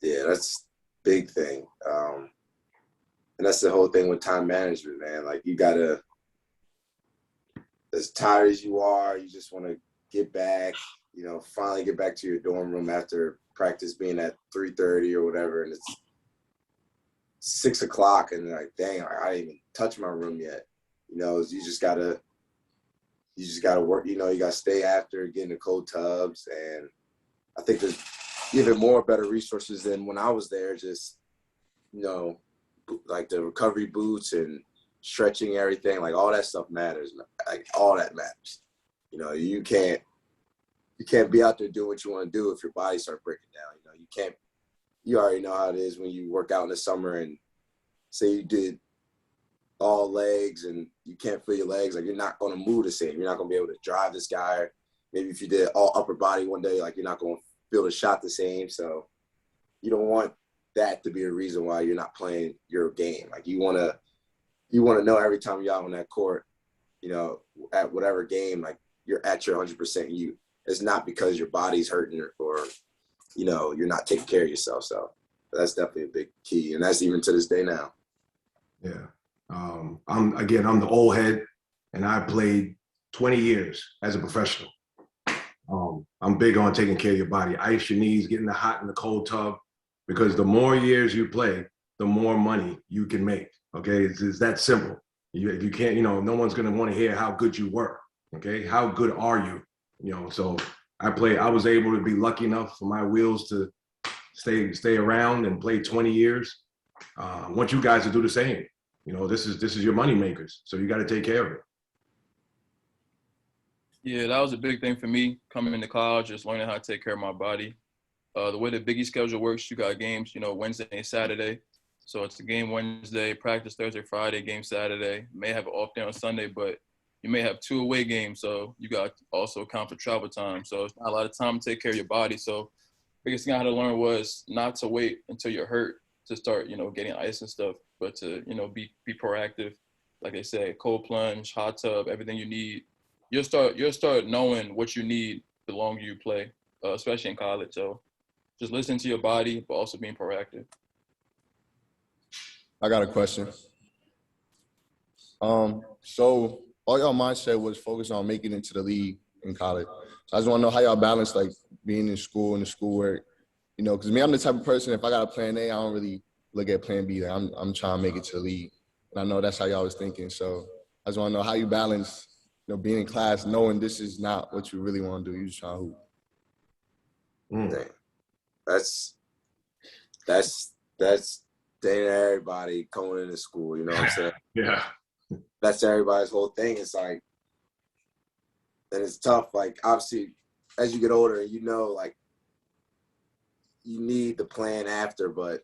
[SPEAKER 3] Yeah, that's a big thing. And that's the whole thing with time management, man. Like, you gotta, as tired as you are, you just want to get back, finally get back to your dorm room after practice being at 3:30 or whatever, and it's 6 o'clock, and like, dang, I didn't even touch my room yet. You just gotta work. You gotta stay after, get in the cold tubs, and I think there's even more better resources than when I was there. Just like the recovery boots and stretching, everything, like all that stuff matters. Like all that matters. You can't be out there doing what you want to do if your body starts breaking down. You can't. You already know how it is when you work out in the summer and say you did all legs and you can't feel your legs. Like, you're not going to move the same. You're not going to be able to drive this guy. Maybe if you did all upper body one day, like, you're not going to feel the shot the same. So you don't want that to be a reason why you're not playing your game. Like, you want to know every time you're out on that court, at whatever game, like, you're at your 100% you. It's not because your body's hurting or you're not taking care of yourself. So that's definitely a big key. And that's even to this day now.
[SPEAKER 5] Yeah. I'm the old head, and I played 20 years as a professional. I'm big on taking care of your body. Ice your knees, get in the hot and the cold tub, because the more years you play, the more money you can make. Okay, it's that simple. If you can't, no one's gonna want to hear how good you were. Okay, how good are you? So I was able to be lucky enough for my wheels to stay around and play 20 years. I want you guys to do the same. This is your money makers, so you got to take care of it.
[SPEAKER 4] Yeah, that was a big thing for me coming into college, just learning how to take care of my body. The way the Biggie schedule works, you got games, Wednesday and Saturday. So it's a game Wednesday, practice Thursday, Friday, game Saturday. May have an off day on Sunday, but you may have 2 away games, so you got to also account for travel time. So it's not a lot of time to take care of your body. So biggest thing I had to learn was not to wait until you're hurt to start, getting ice and stuff, but to, be proactive. Like I said, cold plunge, hot tub, everything you need. You'll start knowing what you need the longer you play, especially in college. So just listening to your body, but also being proactive.
[SPEAKER 8] I got a question. So all y'all mindset was focused on making it to the league in college. So I just want to know how y'all balance, like, being in school and the schoolwork. Because me, I'm the type of person, if I got a plan A, I don't really look at plan B. Like, I'm trying to make it to the league. And I know that's how y'all was thinking. So I just want to know how you balance, being in class, knowing this is not what you really want to do. You just trying to hoop.
[SPEAKER 3] That's dating everybody coming into school. You know what I'm saying?
[SPEAKER 2] Yeah.
[SPEAKER 3] That's everybody's whole thing. It's like, and it's tough. Like, obviously, as you get older, like, you need the plan after, but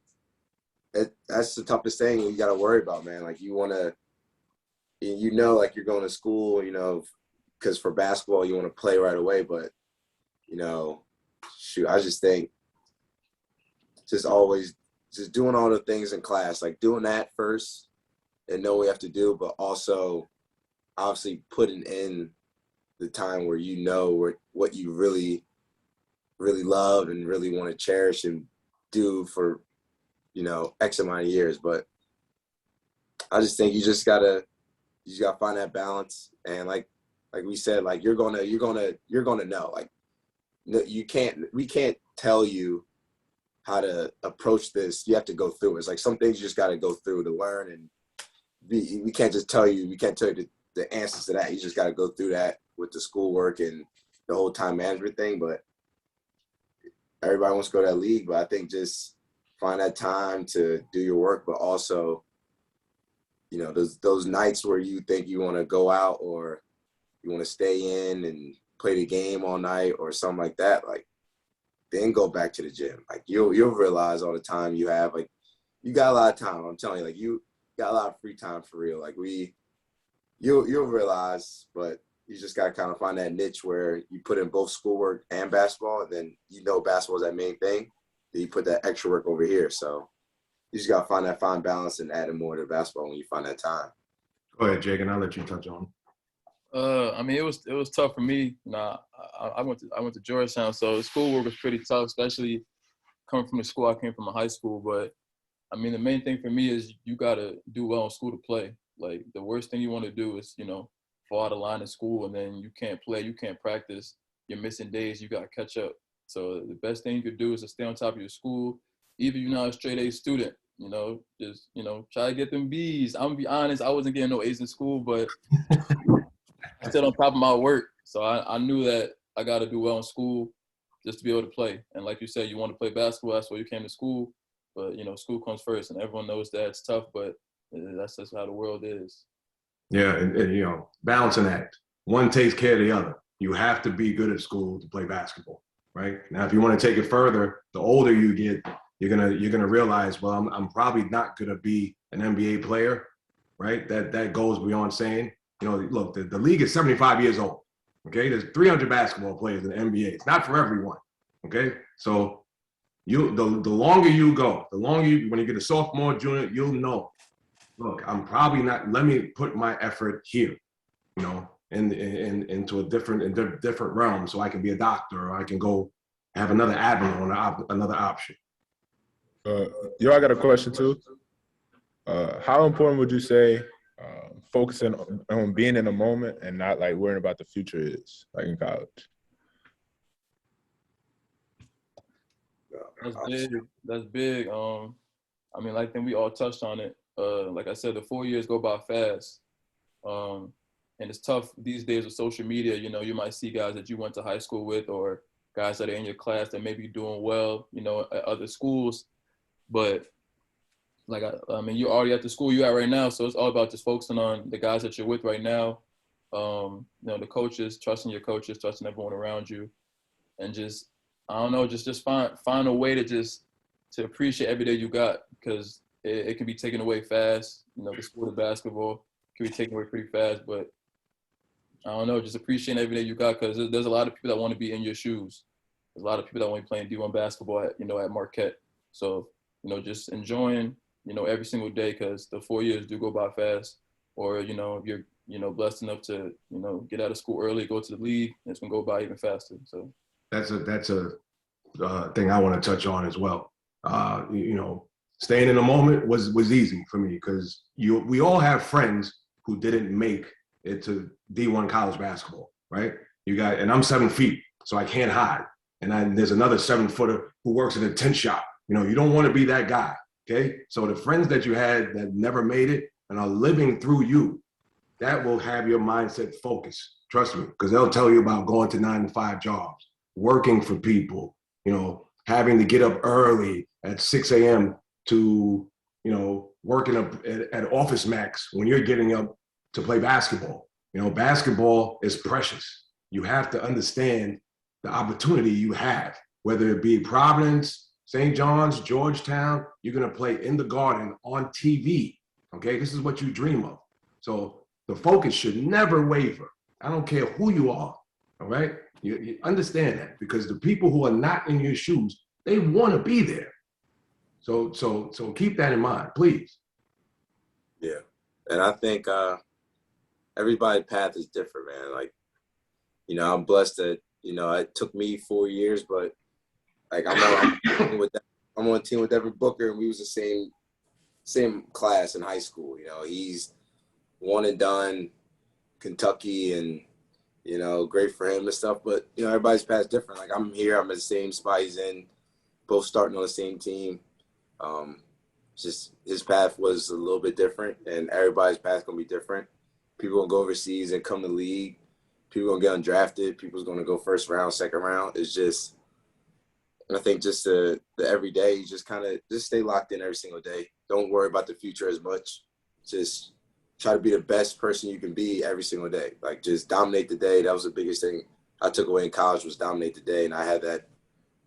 [SPEAKER 3] that's the toughest thing you got to worry about, man. Like, you want to, like, you're going to school, because for basketball, you want to play right away. But, I just think just doing all the things in class, like doing that first and know what we have to do, but also obviously putting in the time where what you really, really love and really want to cherish and do for, X amount of years. But I just think you just gotta find that balance. And like we said, like, you're gonna know. Like, we can't tell you how to approach this. You have to go through it. It's like some things you just got to go through to learn, and we can't tell you the answers to that. You just got to go through that with the schoolwork and the whole time management thing. But everybody wants to go to that league, but I think just find that time to do your work, but also, those nights where you think you want to go out or you want to stay in and play the game all night or something like that, like, then go back to the gym. Like, you'll realize all the time you have, like, you got a lot of time. I'm telling you, like, got a lot of free time for real. Like you'll realize, but you just got to kind of find that niche where you put in both schoolwork and basketball, and then basketball is that main thing. Then you put that extra work over here. So you just got to find that fine balance and add more to basketball when you find that time.
[SPEAKER 5] Go ahead, Jagan. I'll let you touch on.
[SPEAKER 4] I mean, it was tough for me. I went to Georgetown, so schoolwork was pretty tough, especially coming from the school I came from, a high school. But I mean, the main thing for me is you gotta do well in school to play. Like the worst thing you want to do is fall out of line in school, and then you can't play, you can't practice, you're missing days, you gotta catch up. So the best thing you could do is to stay on top of your school, even if you're not a straight A student. Just try to get them B's. I'm gonna be honest, I wasn't getting no A's in school, but I stayed on top of my work. So I knew that I got to do well in school just to be able to play. And like you said, you want to play basketball, that's why you came to school. But, school comes first, and everyone knows that it's tough, but that's just how the world is.
[SPEAKER 5] Yeah, and balancing act. One takes care of the other. You have to be good at school to play basketball, right? Now, if you want to take it further, the older you get, you're gonna realize, well, I'm probably not gonna be an NBA player, right? That goes beyond saying, look, the league is 75 years old. Okay, there's 300 basketball players in the NBA. It's not for everyone. Okay, so the longer you go, when you get a sophomore, junior, you'll know. Look, I'm probably not. Let me put my effort here, into a different realm, so I can be a doctor, or I can go have another avenue or another option.
[SPEAKER 6] I got a question too. How important would you say focusing on being in the moment and not like worrying about the future is, like in college?
[SPEAKER 4] That's big. I mean, like then we all touched on it. Like I said, the 4 years go by fast. And it's tough these days with social media. You might see guys that you went to high school with, or guys that are in your class that may be doing well, at other schools. But like, I mean, you're already at the school you're at right now, so it's all about just focusing on the guys that you're with right now. The coaches, trusting your coaches, trusting everyone around you, and just, I don't know, just find a way to appreciate every day you got, because it can be taken away fast. The sport of basketball can be taken away pretty fast, but I don't know, just appreciating every day you got, because there's a lot of people that want to be in your shoes. There's a lot of people that want to be playing D1 basketball at Marquette. So, just enjoying, every single day, because the 4 years do go by fast. Or, if you're, blessed enough to, get out of school early, go to the league, it's going to go by even faster. So
[SPEAKER 5] That's a thing I want to touch on as well. Staying in the moment was easy for me, because we all have friends who didn't make it to D1 college basketball, right? And I'm 7 feet, so I can't hide. And there's another 7-footer who works in a tent shop. You don't want to be that guy, okay? So the friends that you had that never made it and are living through you, that will have your mindset focused. Trust me, because they'll tell you about going to 9-to-5 jobs, working for people, having to get up early at 6 a.m. to, working up at Office Max when you're getting up to play basketball. Basketball is precious. You have to understand the opportunity you have, whether it be Providence, St. John's, Georgetown. You're going to play in the Garden on TV. Okay, this is what you dream of. So the focus should never waver. I don't care who you are. All right, you understand that, because the people who are not in your shoes, they want to be there. So keep that in mind, please.
[SPEAKER 3] Yeah, and I think everybody's path is different, man. Like, I'm blessed that it took me 4 years, but like I'm on a team with Devin Booker, and we was the same class in high school. He's one and done, Kentucky, and great for him and stuff. But everybody's path different. Like, I'm here, I'm at the same spot he's in, both starting on the same team. Just his path was a little bit different, and everybody's path gonna be different. People gonna go overseas and come to the league. People gonna get undrafted. People's gonna go first round, second round. It's just, and I think just the everyday, you just kind of just stay locked in every single day. Don't worry about the future as much. Just try to be the best person you can be every single day. Like, just dominate the day. That was the biggest thing I took away in college, was dominate the day, and I had that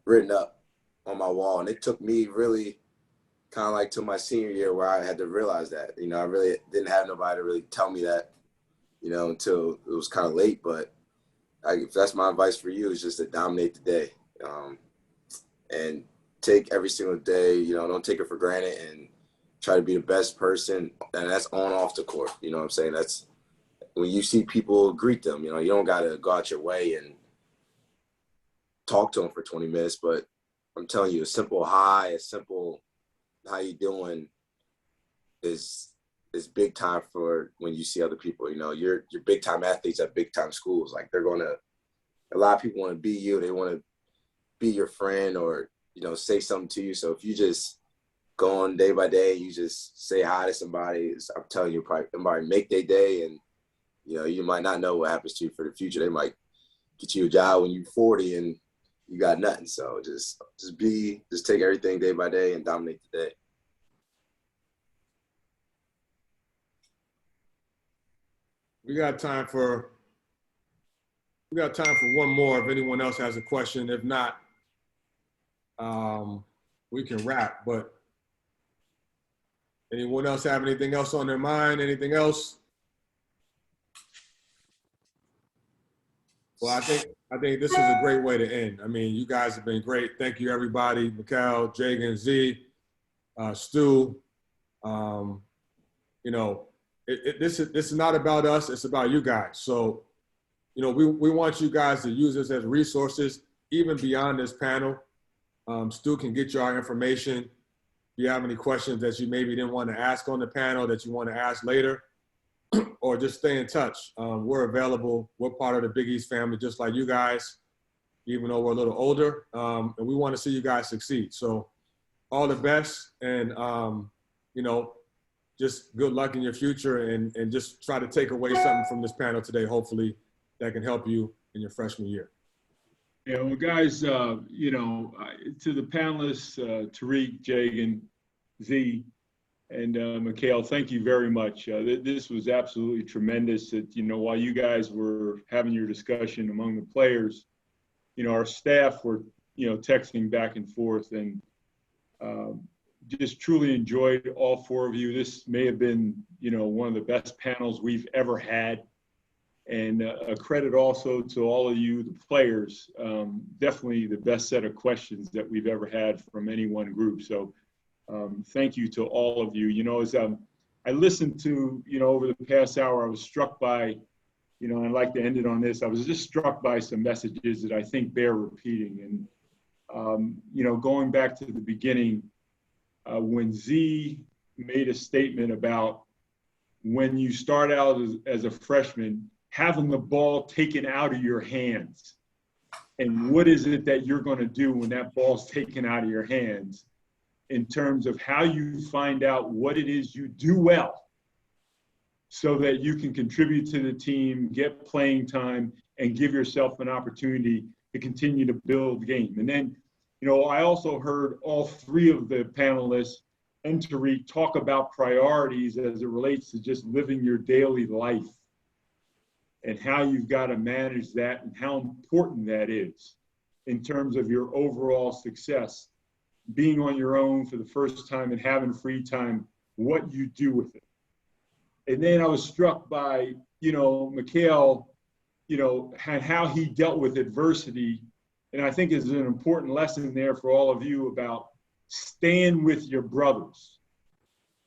[SPEAKER 3] written up on my wall. And it took me really kind of like to my senior year where I had to realize that. You know, I really didn't have nobody to really tell me that, you know, until it was kind of late. But if that's my advice for you, is just to dominate the day, and take every single day. You know, don't take it for granted, and try to be the best person. And that's on and off the court. You know what I'm saying? That's when you see people, greet them. You know, you don't got to go out your way and talk to them for 20 minutes. But I'm telling you, a simple hi, a simple how you doing is big time for when you see other people. You know, you're big time athletes at big time schools. Like a lot of people want to be you. They want to be your friend or, you know, say something to you. So if you just go on day by day, you just say hi to somebody, I'm telling you, probably make their day. And, you know, you might not know what happens to you for the future. They might get you a job when you're 40 and you got nothing. So just take everything day by day and dominate the day.
[SPEAKER 2] We got time for one more if anyone else has a question. If not, we can wrap. But anyone else have anything else on their mind? Anything else? Well, I think this is a great way to end. I mean, you guys have been great. Thank you, everybody. Mikal, Jagan, Z, Stu. You know, this is not about us. It's about you guys. So, you know, we want you guys to use this as resources, even beyond this panel. Stu can get you our information. If you have any questions that you maybe didn't want to ask on the panel that you want to ask later, or just stay in touch. We're available. We're part of the Big East family, just like you guys, even though we're a little older. And we want to see you guys succeed. So all the best. And, you know, just good luck in your future, and just try to take away something from this panel today, hopefully, that can help you in your freshman year.
[SPEAKER 1] Yeah, well, guys, you know, to the panelists, Tarik, Jagan, Z, and Mikal, thank you very much. This was absolutely tremendous. That, you know, while you guys were having your discussion among the players, you know, our staff were, you know, texting back and forth, and just truly enjoyed all four of you. This may have been, you know, one of the best panels we've ever had. And a credit also to all of you, the players. Definitely the best set of questions that we've ever had from any one group. So thank you to all of you. You know, as I listened to, you know, over the past hour, I was struck by, you know, and I'd like to end it on this. I was just struck by some messages that I think bear repeating. And, you know, going back to the beginning, when Z made a statement about when you start out as a freshman, having the ball taken out of your hands, and what is it that you're going to do when that ball's taken out of your hands, in terms of how you find out what it is you do well so that you can contribute to the team, get playing time, and give yourself an opportunity to continue to build the game. And then, you know, I also heard all three of the panelists and Tarik talk about priorities as it relates to just living your daily life and how you've got to manage that and how important that is in terms of your overall success. Being on your own for the first time and having free time, what you do with it. And then I was struck by, you know, Mikal, you know, how he dealt with adversity. And I think is an important lesson there for all of you about staying with your brothers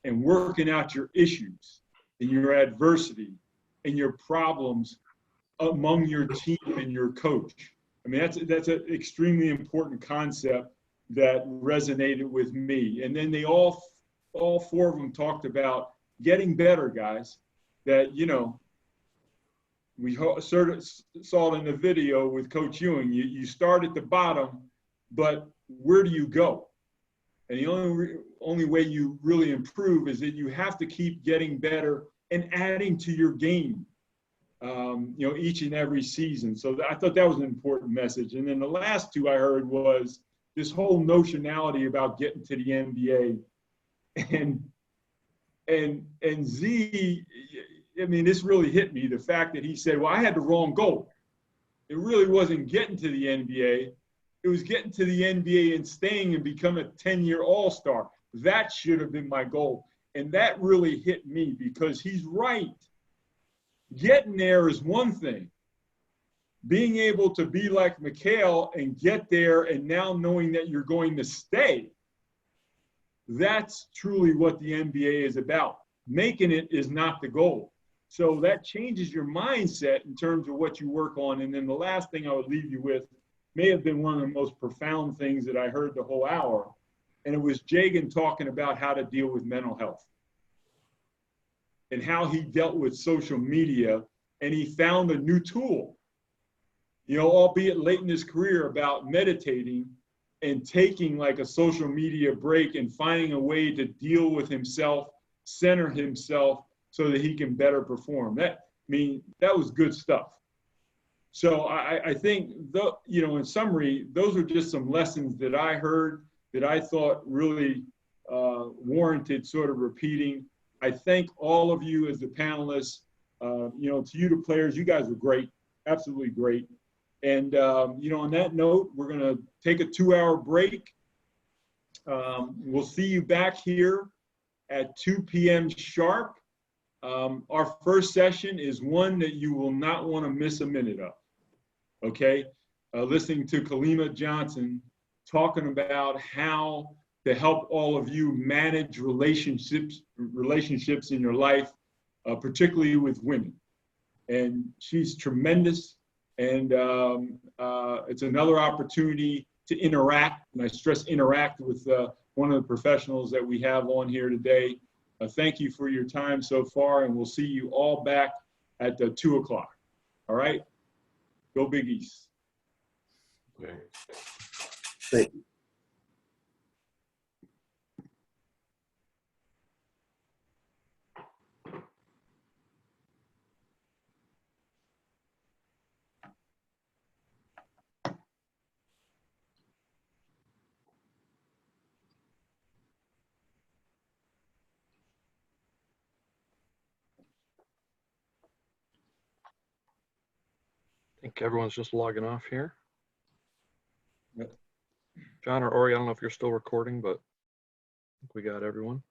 [SPEAKER 1] and working out your issues and your adversity and your problems among your team and your coach. I mean, that's an extremely important concept that resonated with me. And then they all four of them talked about getting better, guys. That, you know, we sort of saw it in the video with Coach Ewing. You start at the bottom, but where do you go? And the only way you really improve is that you have to keep getting better and adding to your game, you know, each and every season. So I thought that was an important message. And then the last two I heard was this whole notionality about getting to the NBA. And Z, I mean, this really hit me, the fact that he said, well, I had the wrong goal. It really wasn't getting to the NBA. It was getting to the NBA and staying and become a 10-year all-star. That should have been my goal. And that really hit me because he's right. Getting there is one thing. Being able to be like Mikal and get there and now knowing that you're going to stay, that's truly what the NBA is about. Making it is not the goal. So that changes your mindset in terms of what you work on. And then the last thing I would leave you with may have been one of the most profound things that I heard the whole hour. And it was Jagan talking about how to deal with mental health and how he dealt with social media, and he found a new tool, you know, albeit late in his career, about meditating and taking like a social media break and finding a way to deal with himself, center himself so that he can better perform. That was good stuff. So I think, you know, in summary, those are just some lessons that I heard that I thought really warranted sort of repeating. I thank all of you as the panelists. You know, to you, the players, you guys were great, absolutely great. And, you know, on that note, we're going to take a 2-hour break. We'll see you back here at 2 p.m. sharp. Our first session is one that you will not want to miss a minute of, okay? Listening to Kalima Johnson talking about how to help all of you manage relationships in your life, particularly with women. And she's tremendous. And it's another opportunity to interact, and I stress interact, with one of the professionals that we have on here today. Thank you for your time so far, and we'll see you all back at 2 o'clock. All right? Go Big East.
[SPEAKER 5] Okay.
[SPEAKER 3] Thank you.
[SPEAKER 9] I think everyone's just logging off here.
[SPEAKER 1] Yep.
[SPEAKER 9] John or Ori, I don't know if you're still recording, but I think we got everyone.